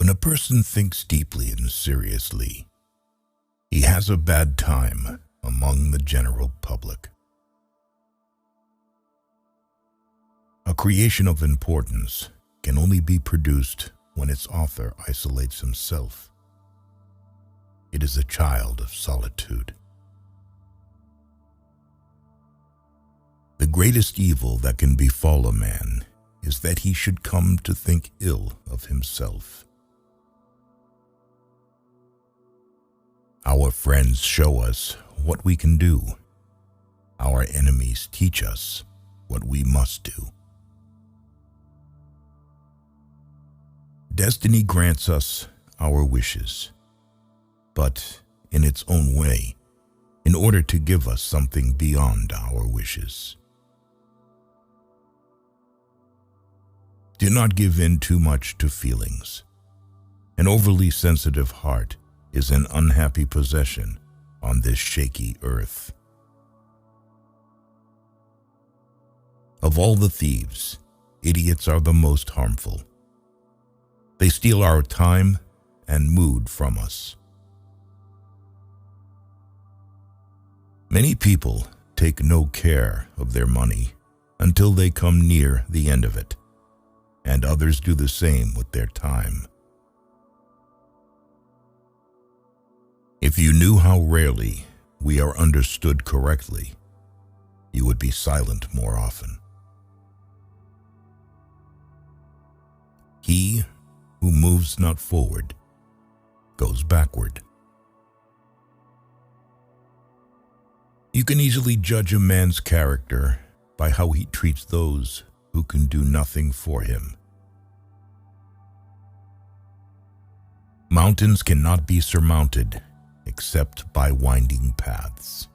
When a person thinks deeply and seriously, he has a bad time among the general public. A creation of importance can only be produced when its author isolates himself. It is a child of solitude. The greatest evil that can befall a man is that he should come to think ill of himself. Our friends show us what we can do. Our enemies teach us what we must do. Destiny grants us our wishes, but in its own way, in order to give us something beyond our wishes. Do not give in too much to feelings. An overly sensitive heart is an unhappy possession on this shaky earth. Of all the thieves, idiots are the most harmful. They steal our time and mood from us. Many people take no care of their money until they come near the end of it, and others do the same with their time. If you knew how rarely we are understood correctly, you would be silent more often. He who moves not forward goes backward. You can easily judge a man's character by how he treats those who can do nothing for him. Mountains cannot be surmounted except by winding paths.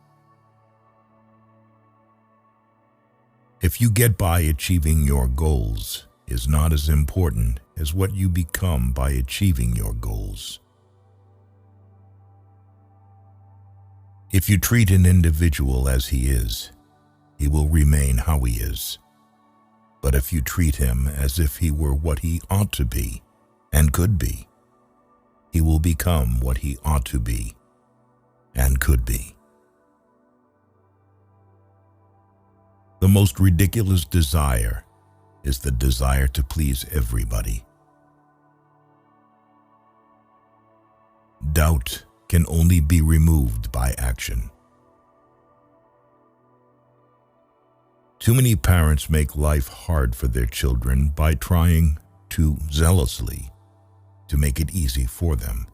If you get by achieving your goals is not as important as what you become by achieving your goals. If you treat an individual as he is, he will remain how he is. But if you treat him as if he were what he ought to be and could be, he will become what he ought to be and could be. The most ridiculous desire is the desire to please everybody. Doubt can only be removed by action. Too many parents make life hard for their children by trying too zealously to make it easy for them.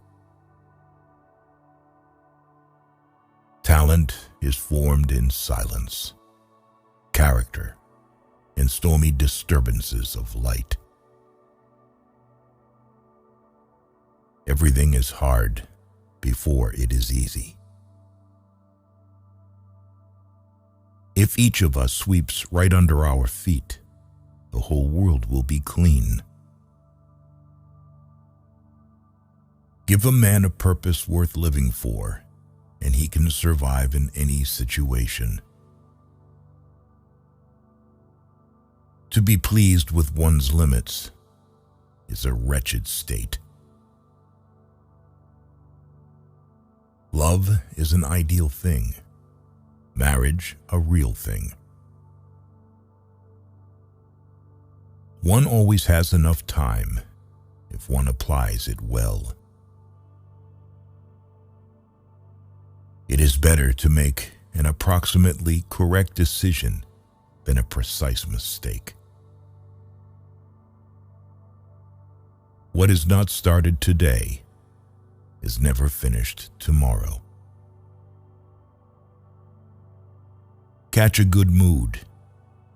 Talent is formed in silence, character in stormy disturbances of light. Everything is hard before it is easy. If each of us sweeps right under our feet, the whole world will be clean. Give a man a purpose worth living for, and he can survive in any situation. To be pleased with one's limits is a wretched state. Love is an ideal thing, marriage a real thing. One always has enough time if one applies it well. It is better to make an approximately correct decision than a precise mistake. What is not started today is never finished tomorrow. Catch a good mood.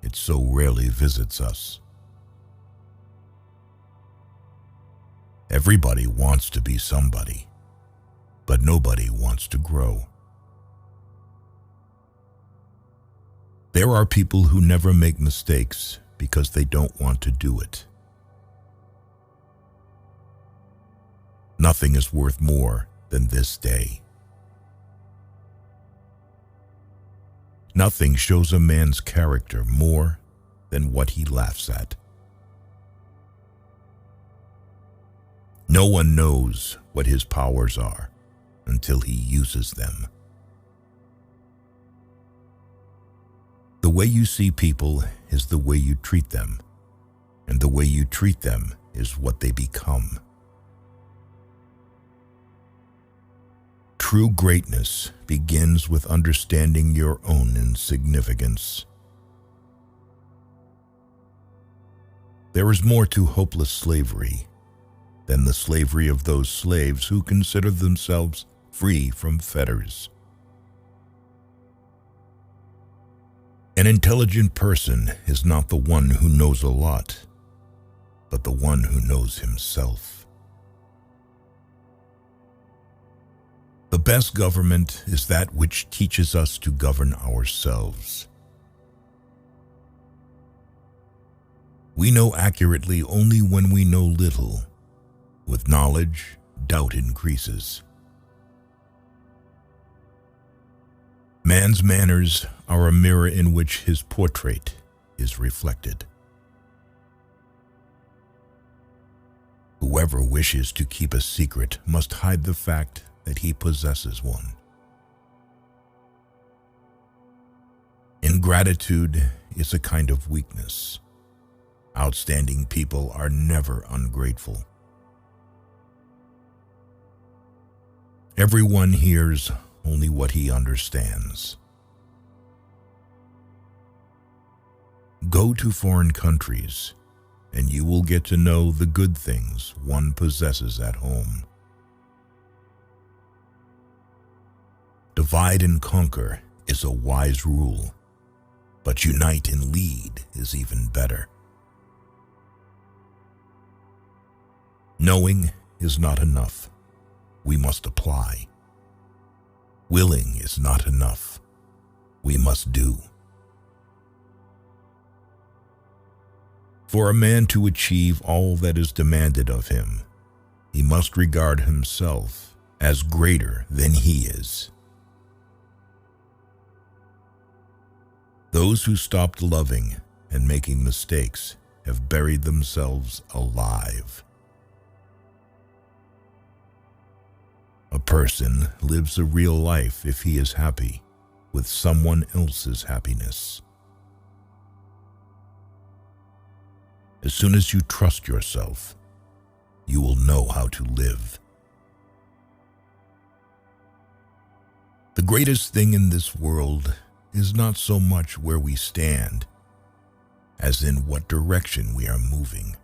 It so rarely visits us. Everybody wants to be somebody, but nobody wants to grow. There are people who never make mistakes because they don't want to do it. Nothing is worth more than this day. Nothing shows a man's character more than what he laughs at. No one knows what his powers are until he uses them. The way you see people is the way you treat them, and the way you treat them is what they become. True greatness begins with understanding your own insignificance. There is more to hopeless slavery than the slavery of those slaves who consider themselves free from fetters. An intelligent person is not the one who knows a lot, but the one who knows himself. The best government is that which teaches us to govern ourselves. We know accurately only when we know little. With knowledge, doubt increases. Man's manners are a mirror in which his portrait is reflected. Whoever wishes to keep a secret must hide the fact that he possesses one. Ingratitude is a kind of weakness. Outstanding people are never ungrateful. Everyone hears only what he understands. Go to foreign countries, and you will get to know the good things one possesses at home. Divide and conquer is a wise rule, but unite and lead is even better. Knowing is not enough. We must apply. Willing is not enough. We must do. For a man to achieve all that is demanded of him, he must regard himself as greater than he is. Those who stopped loving and making mistakes have buried themselves alive. A person lives a real life if he is happy with someone else's happiness. As soon as you trust yourself, you will know how to live. The greatest thing in this world is not so much where we stand, as in what direction we are moving.